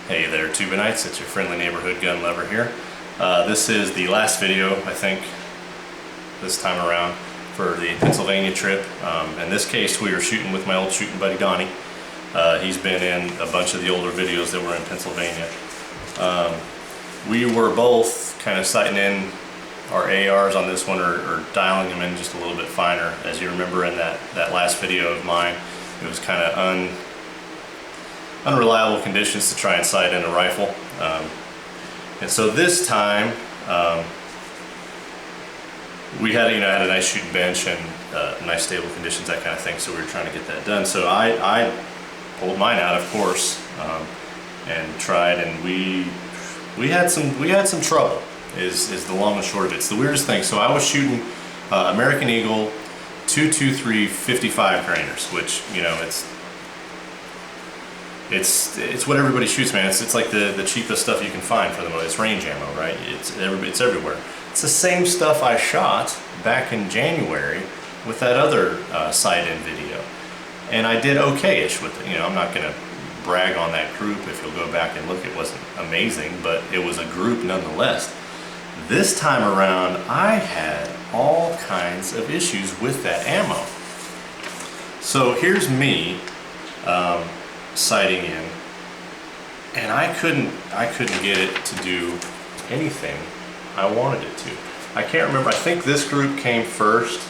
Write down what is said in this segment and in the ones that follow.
Hey there, Tubanites, it's your friendly neighborhood gun lover here. This is the last video, I think, this time around for the Pennsylvania trip. In this case, we were shooting with my old shooting buddy, Donnie. He's been in a bunch of the older videos that were in Pennsylvania. We were both kind of sighting in our ARs on this one, or dialing them in just a little bit finer. As you remember in that last video of mine, it was kind of unreliable conditions to try and sight in a rifle. And so this time, we had a nice shooting bench and nice stable conditions, that kind of thing, so we were trying to get that done. So I pulled mine out, of course, and tried, and we had some trouble, is the long and short of it. It's the weirdest thing. So I was shooting American Eagle 223 55 grainers, which, you know, it's what everybody shoots, man. It's like the cheapest stuff you can find for the most. It's range ammo, right? It's everywhere. It's the same stuff I shot back in January with that other sight-in video, and I did okay-ish with it. You know, I'm not gonna brag on that group. If you'll go back and look, it wasn't amazing, but it was a group nonetheless. This time around, I had all kinds of issues with that ammo. So here's me sighting in, and I couldn't get it to do anything I wanted it to. I can't remember. I think this group came first,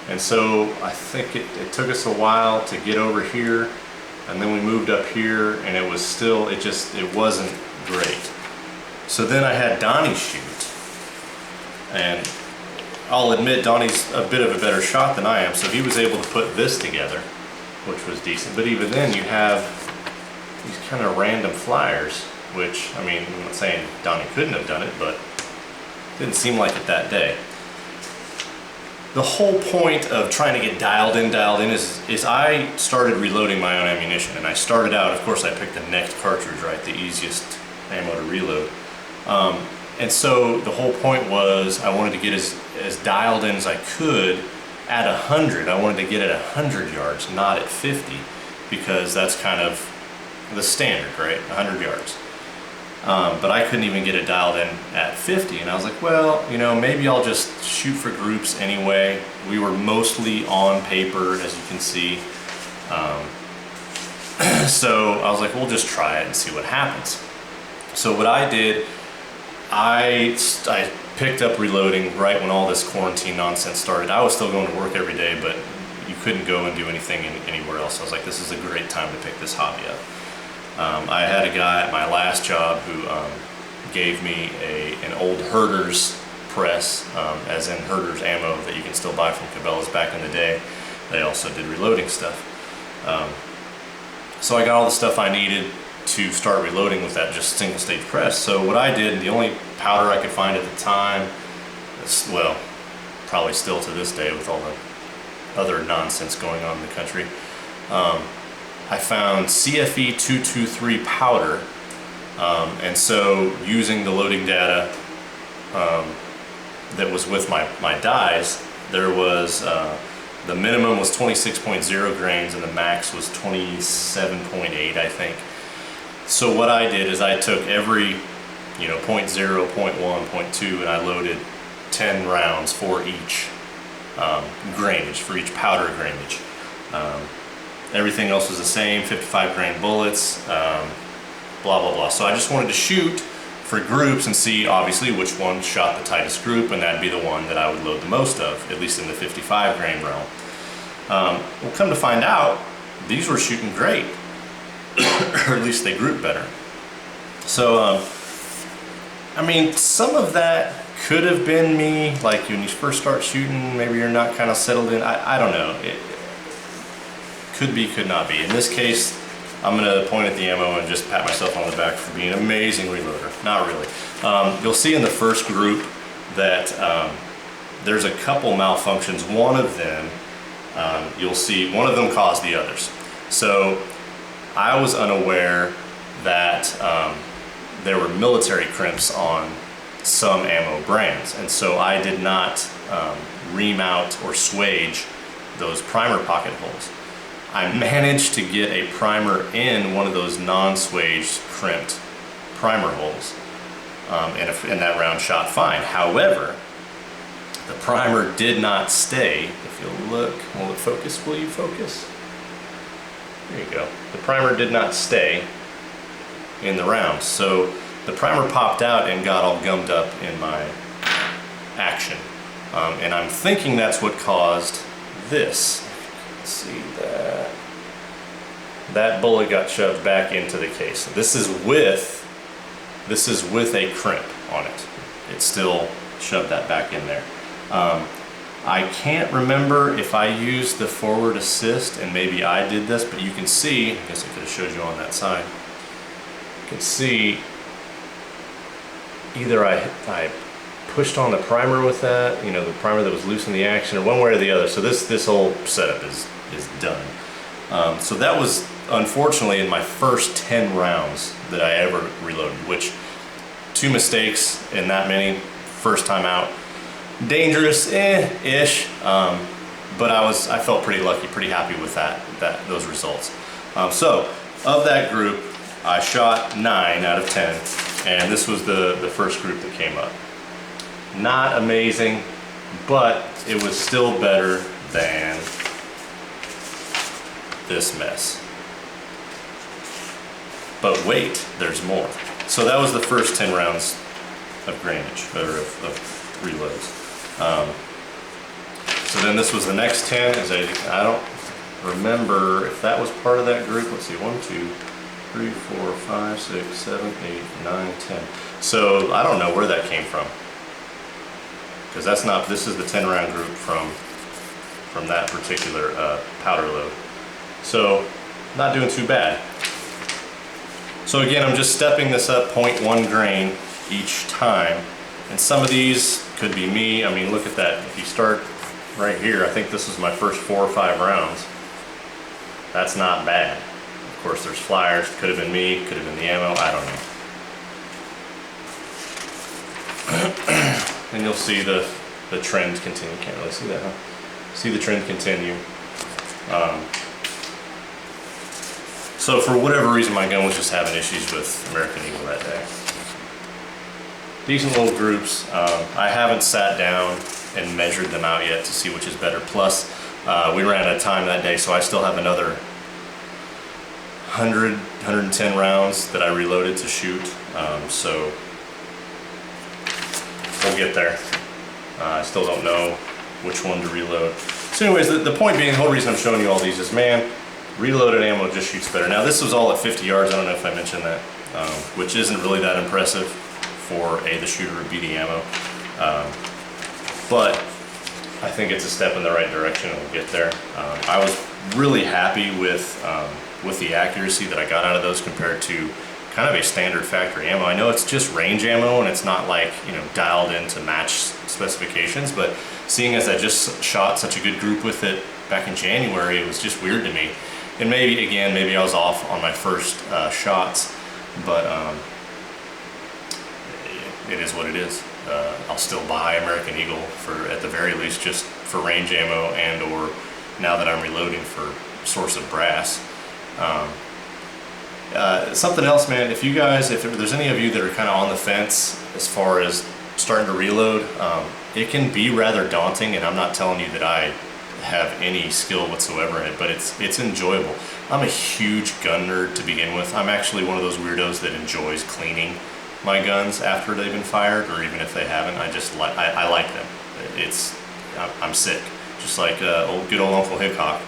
and so I think it took us a while to get over here, and then we moved up here, and it was still, it wasn't great. So then I had Donnie shoot, and I'll admit Donnie's a bit of a better shot than I am, so he was able to put this together, which was decent. But even then, you have these kind of random flyers, which, I mean, I'm not saying Donnie couldn't have done it, but it didn't seem like it that day. The whole point of trying to get dialed in is I started reloading my own ammunition, and I started out, of course, I picked the necked cartridge, right, the easiest ammo to reload. And so the whole point was I wanted to get as dialed in as I could at 100. I wanted to get at 100 yards, not at 50, because that's kind of the standard, right? 100 yards. But I couldn't even get it dialed in at 50, and I was like, well, you know, maybe I'll just shoot for groups anyway. We were mostly on paper, as you can see. So I was like, we'll just try it and see what happens. So what I did, I picked up reloading right when all this quarantine nonsense started. I was still going to work every day, but you couldn't go and do anything anywhere else. I was like, this is a great time to pick this hobby up. I had a guy at my last job who gave me an old Herder's press, as in Herder's ammo that you can still buy from Cabela's back in the day. They also did reloading stuff. So I got all the stuff I needed to start reloading with that just single stage press. So what I did, the only powder I could find at the time, well, probably still to this day with all the other nonsense going on in the country, I found CFE 223 powder, and so using the loading data that was with my dies, there was the minimum was 26.0 grains and the max was 27.8, I think. So what I did is I took every, you know, 0.0, 0.1, 0.2, and I loaded 10 rounds for each grainage, for each powder grainage. Everything else was the same, 55 grain bullets, blah, blah, blah. So I just wanted to shoot for groups and see, obviously, which one shot the tightest group, and that'd be the one that I would load the most of, at least in the 55 grain realm. Well, come to find out, these were shooting great. Or at least they grouped better. So, I mean, some of that could have been me, like when you first start shooting, maybe you're not kind of settled in. I don't know. It could be, could not be. In this case, I'm going to point at the ammo and just pat myself on the back for being an amazing reloader. Not really. You'll see in the first group that there's a couple malfunctions. One of them, you'll see, one of them caused the others. So I was unaware that there were military crimps on some ammo brands, and so I did not remount or swage those primer pocket holes. I managed to get a primer in one of those non-swaged crimped primer holes, and that round shot fine. However, the primer did not stay. If you'll look, will it focus? Will you focus? There you go. The primer did not stay in the round, so the primer popped out and got all gummed up in my action. And I'm thinking that's what caused this. Let's see that. That bullet got shoved back into the case. This is with a crimp on it. It still shoved that back in there. I can't remember if I used the forward assist and maybe I did this, but you can see, I guess I could have showed you on that side. You can see either I pushed on the primer with that, you know, the primer that was loose in the action, or one way or the other. So this whole setup is done. So that was unfortunately in my first 10 rounds that I ever reloaded, which 2 mistakes in that many, first time out. Dangerous, ish, but I felt pretty lucky, pretty happy with those results. So of that group, I shot 9 out of 10, and this was the first group that came up. Not amazing, but it was still better than this mess. But wait, there's more. So that was the first 10 rounds of grainage, or of reloads. So then this was the next 10. I don't remember if that was part of that group. Let's see, 1, 2, 3, 4, 5, 6, 7, 8, 9, 10. So I don't know where that came from, because this is the 10 round group from that particular powder load. So not doing too bad. So again, I'm just stepping this up 0.1 grain each time. And some of these could be me. I mean, look at that. If you start right here, I think this is my first 4 or 5 rounds. That's not bad. Of course, there's flyers. Could have been me, could have been the ammo, I don't know. And you'll see the trend continue. Can't really see that, huh? See the trend continue. So for whatever reason, my gun was just having issues with American Eagle that day. Decent little groups. I haven't sat down and measured them out yet to see which is better. Plus, we ran out of time that day, so I still have another 100, 110 rounds that I reloaded to shoot. So we'll get there. I still don't know which one to reload. So anyways, the point being, the whole reason I'm showing you all these is, man, reloaded ammo just shoots better. Now this was all at 50 yards. I don't know if I mentioned that, which isn't really that impressive for the shooter or B the ammo, but I think it's a step in the right direction and we'll get there. I was really happy with the accuracy that I got out of those compared to kind of a standard factory ammo. I know it's just range ammo and it's not like, you know, dialed in to match specifications, but seeing as I just shot such a good group with it back in January, it was just weird to me. And maybe I was off on my first shots, but it is what it is. I'll still buy American Eagle for, at the very least, just for range ammo and or now that I'm reloading for source of brass. Something else, man, if there's any of you that are kind of on the fence as far as starting to reload, it can be rather daunting, and I'm not telling you that I have any skill whatsoever in it, but it's enjoyable. I'm a huge gun nerd to begin with. I'm actually one of those weirdos that enjoys cleaning my guns after they've been fired, or even if they haven't. I like them. I'm sick, just like good old Uncle Hickok.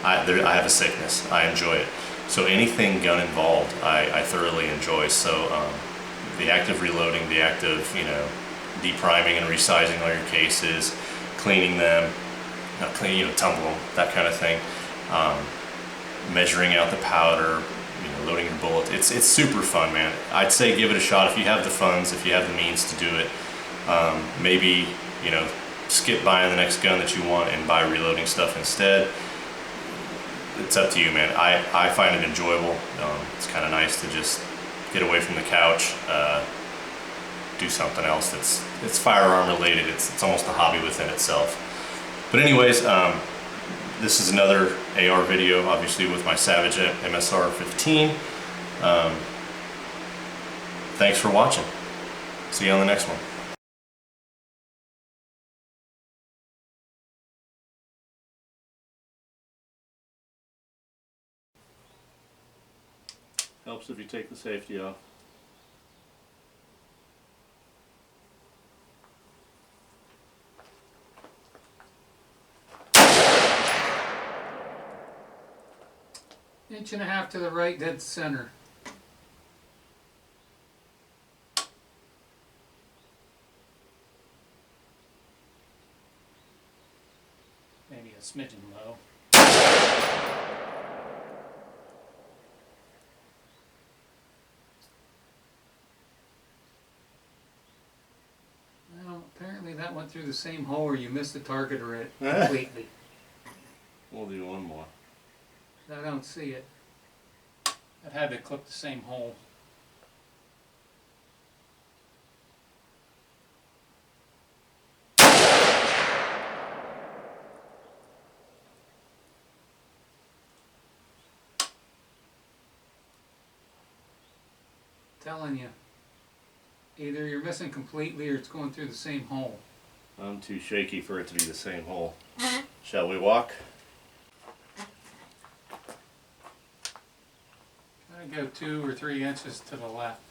I have a sickness. I enjoy it. So anything gun involved, I thoroughly enjoy. So the active reloading, the active, you know, depriming and resizing all your cases, cleaning them, not cleaning, you know, tumble them, that kind of thing. Measuring out the powder, you know, loading your bullets. It's super fun, man. I'd say give it a shot if you have the funds, if you have the means to do it. Maybe, you know, skip buying the next gun that you want and buy reloading stuff instead. It's up to you, man. I find it enjoyable. It's kind of nice to just get away from the couch, do something else it's firearm related. It's almost a hobby within itself. But anyways, This is another AR video, obviously with my Savage MSR15. Thanks for watching. See you on the next one. Helps if you take the safety off. Inch and a half to the right, dead center. Maybe a smidgen low. Well, apparently that went through the same hole where you missed the target already completely. We'll do one more. I don't see it. That had to clip the same hole. Telling you, either you're missing completely or it's going through the same hole. I'm too shaky for it to be the same hole. Shall we walk? I go 2 or 3 inches to the left.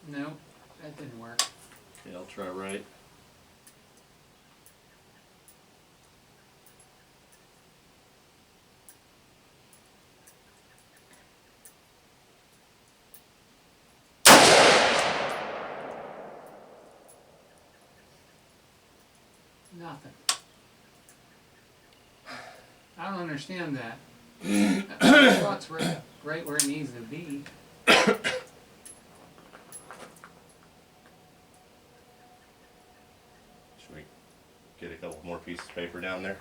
No, that didn't work. Okay, I'll try right. Nothing. I don't understand that. That spot's right where it needs to be. Should we get a couple more pieces of paper down there?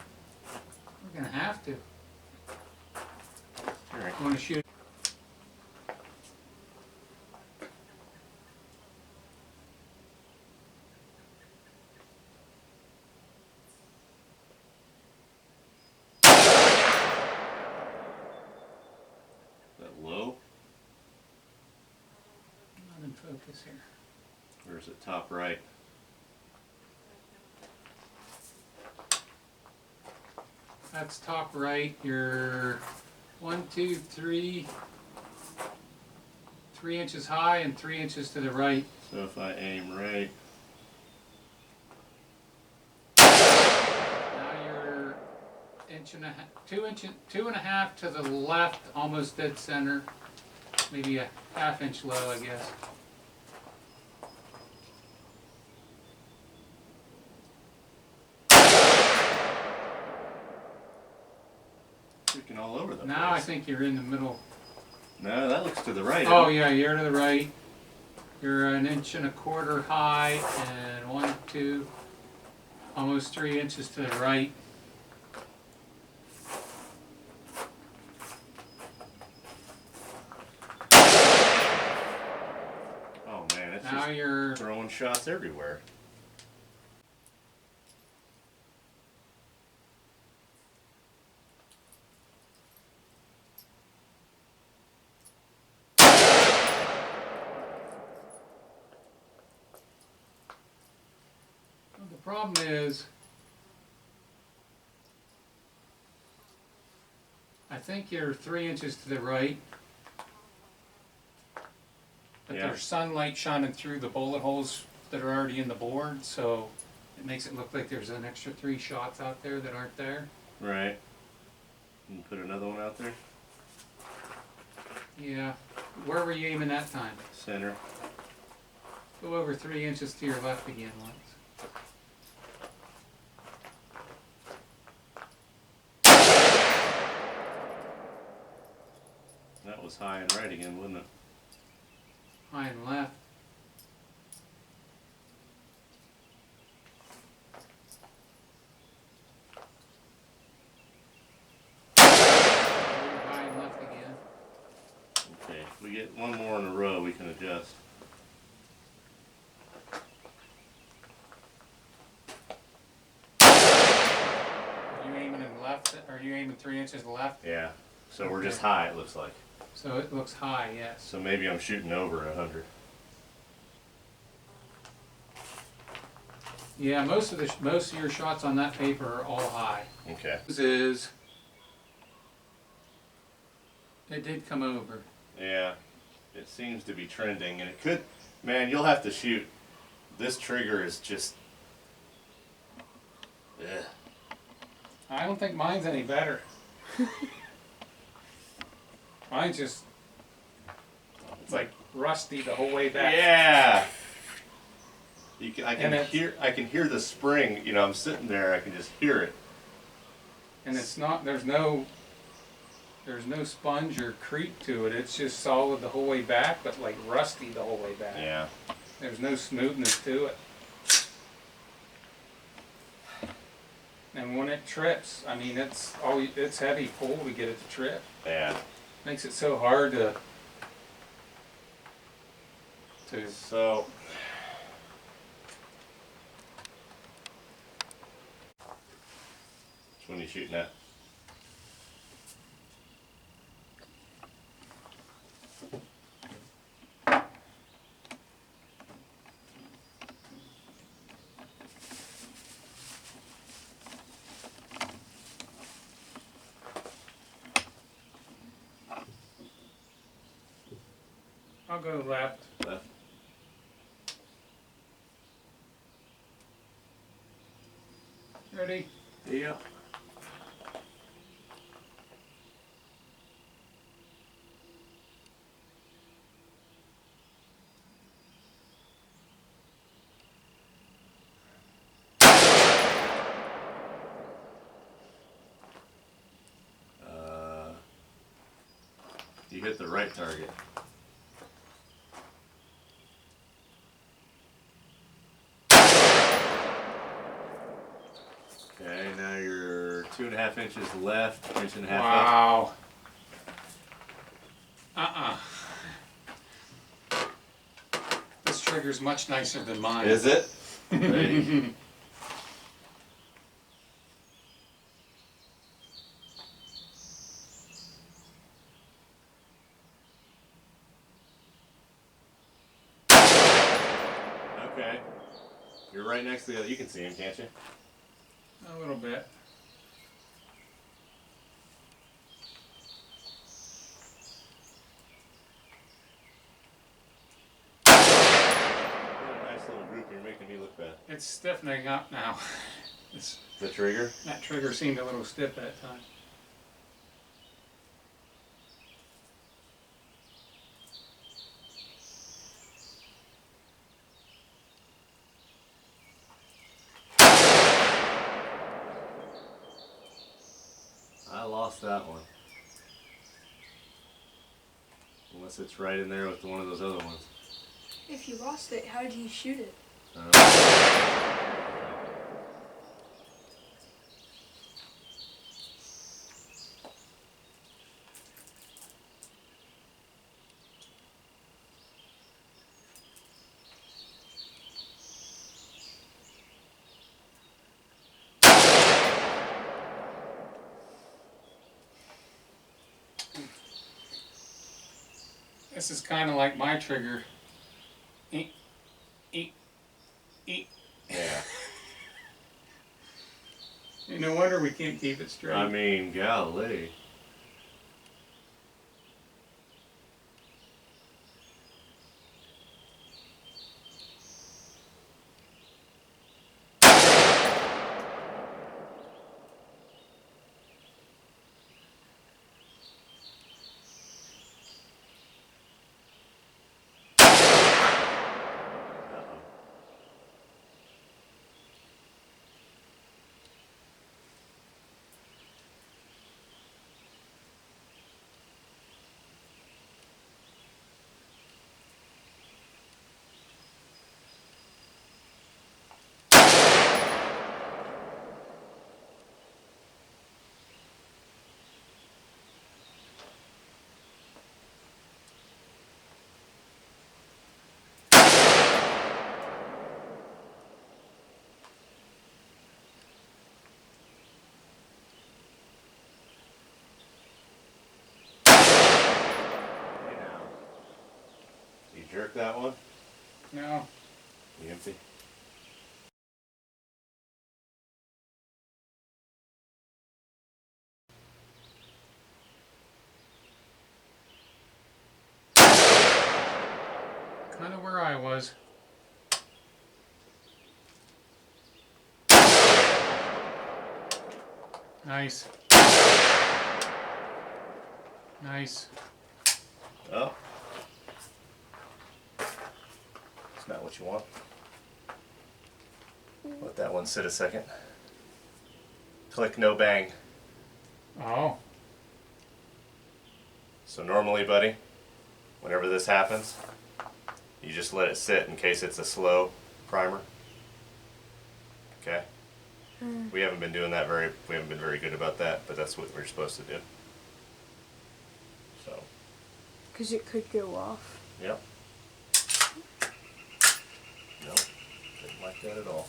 We're gonna have to. All right. Want to shoot? Low, Not in focus here. or is it top right? That's top right. You're 1, 2, 3, 3 inches high and 3 inches to the right. So if I aim right, Now you're inch and a half, 2 and a half to the left, almost dead center. Maybe a ½ inch low, I guess. freaking all over the place. Now I think you're in the middle. No, that looks to the right. Oh yeah, you're to the right. You're 1 1/4 inches high and 1, 2, almost 3 inches to the right. Oh man, it's Now just you're throwing shots everywhere. the problem is I think you're 3 inches to the right. But Yeah. there's sunlight shining through the bullet holes that are already in the board, so it makes it look like there's an extra 3 shots out there that aren't there. Right. And put another one out there. Yeah. Where were you aiming that time? Center. Go over 3 inches to your left again once. That was high and right again, wasn't it? High and left. If we get one more in a row, we can adjust. Are you aiming in left? Are you aiming 3 inches left? Yeah. So Okay. we're just high, it looks like. So it looks high, yes. So maybe I'm shooting over 100. Yeah, most of your shots on that paper are all high. Okay. This is. It did come over. Yeah. It seems to be trending, and it could. Man, you'll have to shoot. This trigger is just. Ugh. I don't think mine's any better. Mine's just. It's like rusty the whole way back. Yeah. I can hear the spring. You know, I'm sitting there. I can just hear it. And it's not. There's no sponge or creep to it. It's just solid the whole way back, but like rusty the whole way back. Yeah. There's no smoothness to it. And when it trips, I mean, it's heavy pull to get it to trip. Yeah. Makes it so hard to. So. Which one are you shooting at? I'll go left. Left. Ready? Yeah. You hit the right target. Okay, now you're 2.5 inches left, 1.5 inches up. Wow. This trigger's much nicer than mine. Is it? Ready? Okay. You're right next to the other. You can see him, can't you? A little bit. What a nice little group. You're making me look bad. It's stiffening up now. The trigger? That trigger seemed a little stiff that time. I lost that one. Unless it's right in there with one of those other ones. If you lost it, how did you shoot it? This is kind of like my trigger. Eek, eek, eek. Yeah. No wonder we can't keep it straight. I mean, golly. that one? No. You empty? Kind of where I was. Nice. Nice. Oh. It's not what you want. Let that one sit a second. Click no bang. Oh. So normally, buddy, whenever this happens, you just let it sit in case it's a slow primer. Okay? We haven't been doing that we haven't been very good about that, but that's what we're supposed to do. So. Because it could go off. Yep. Nope. Didn't like that at all.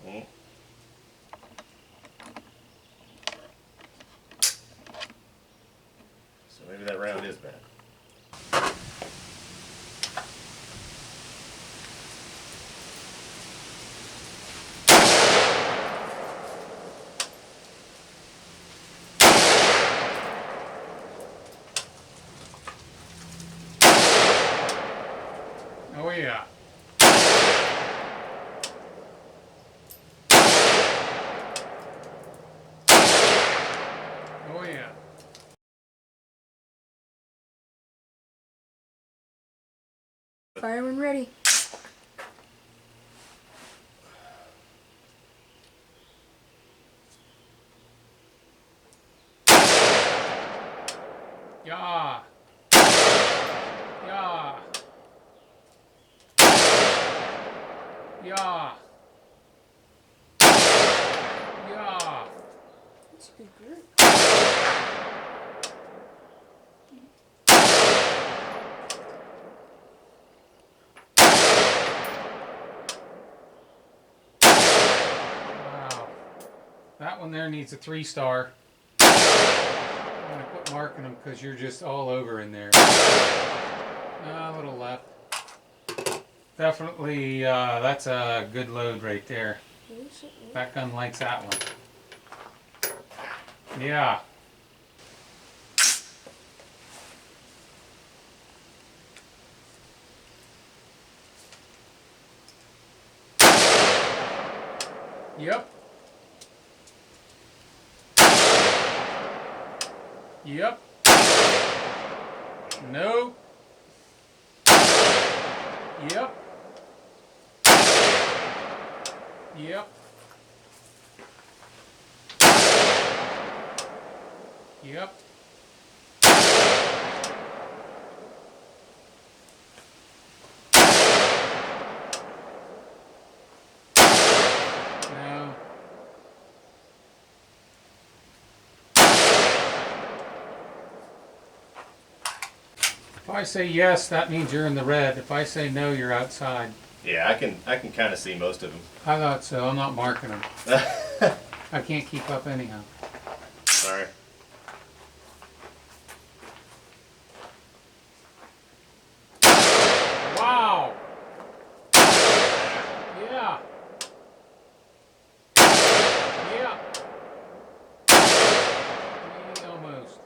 Mm. So maybe that round is bad. Oh yeah. Oh yeah. Fire when ready. Yeah. Yeah. Yeah. Yeah. That's a good group. Wow. That one there needs a 3-star. I'm gonna quit marking them because you're just all over in there. A little left. Definitely, that's a good load right there. That gun likes that one. Yeah. Yep. Yep. No. Yep. Yep. Yep. No. If I say yes, that means you're in the red. If I say no, you're outside. Yeah, I can kind of see most of them. I thought so. I'm not marking them. I can't keep up anyhow. Sorry. Wow. Yeah. Yeah. Almost.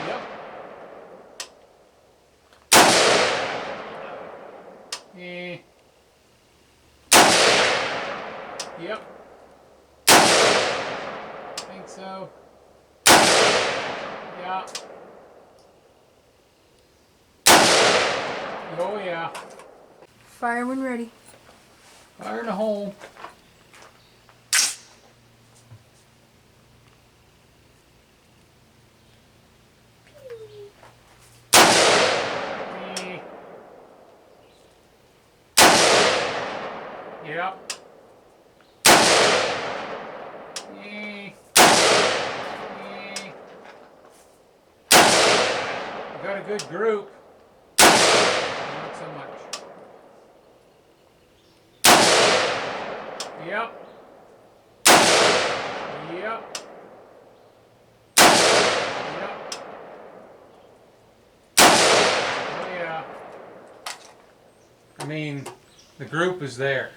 Yep. Eh. Yep. Think so. Yeah. Oh yeah. Fire when ready. Fire in the hole. Eh. Yep. Eh. Eh. Got a good group. Not so much. Yep. Yep. I mean, the group is there.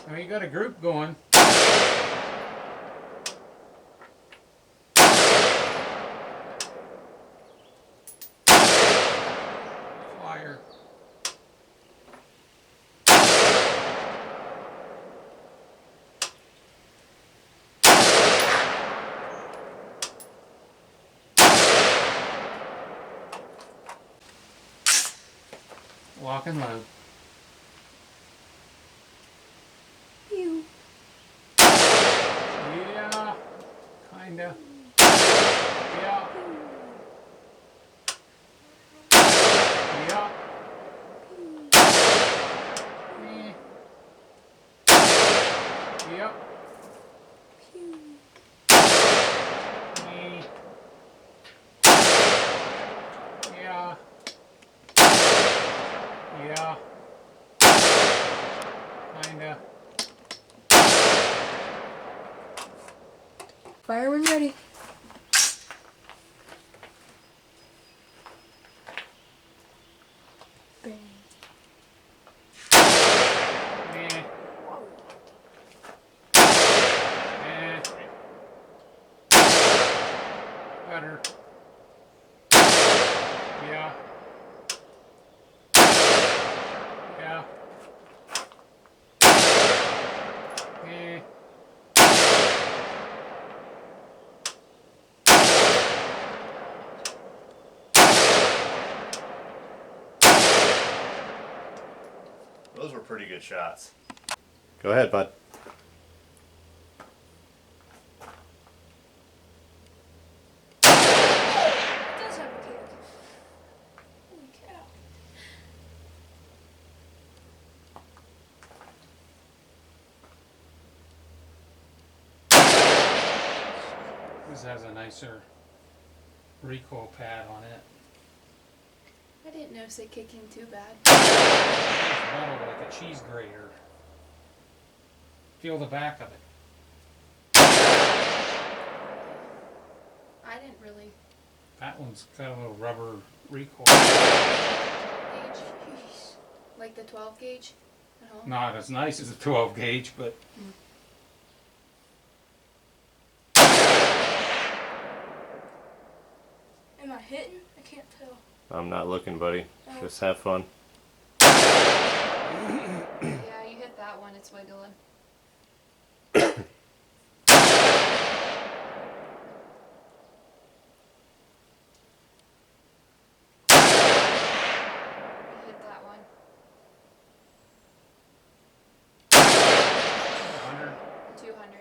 Well, you got a group going. Flyer. Lock and load. Pew. Yeah, kinda. Yeah. Yeah. Eh. Yep. Pew. Eh. Yeah. Yeah. Kinda. Fire when ready. Bang. Eh. Eh. Better. Yeah. Yeah. Eh. Those were pretty good shots. Go ahead, bud. It does have a kick. Holy cow. This has a nicer recoil pad on it. I didn't notice it kicking too bad. It's metal like a cheese grater. Feel the back of it. I didn't really That one's got a little rubber recoil. gauge. Like the 12 gauge at home. Not as nice as a 12 gauge, but Am I hitting? I can't tell. I'm not looking, buddy. Oh. Just have fun. Yeah, you hit that one, it's wiggling. You hit that one. 100. 200.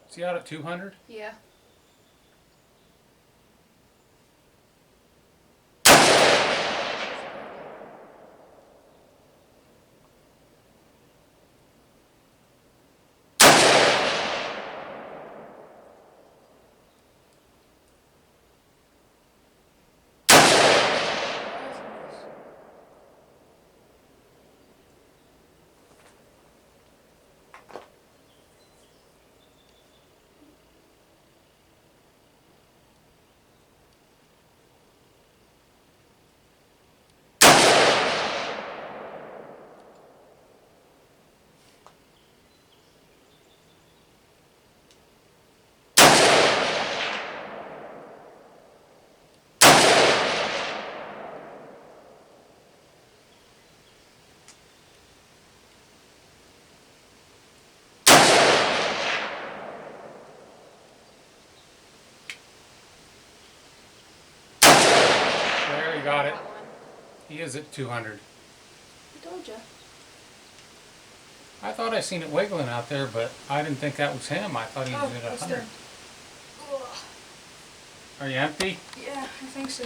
See out at 200? Yeah. There, you got it. That one. He is at 200. I told ya. I thought I seen it wiggling out there, but I didn't think that was him. I thought he was at it's 100. done. Ugh. Are you empty? Yeah, I think so.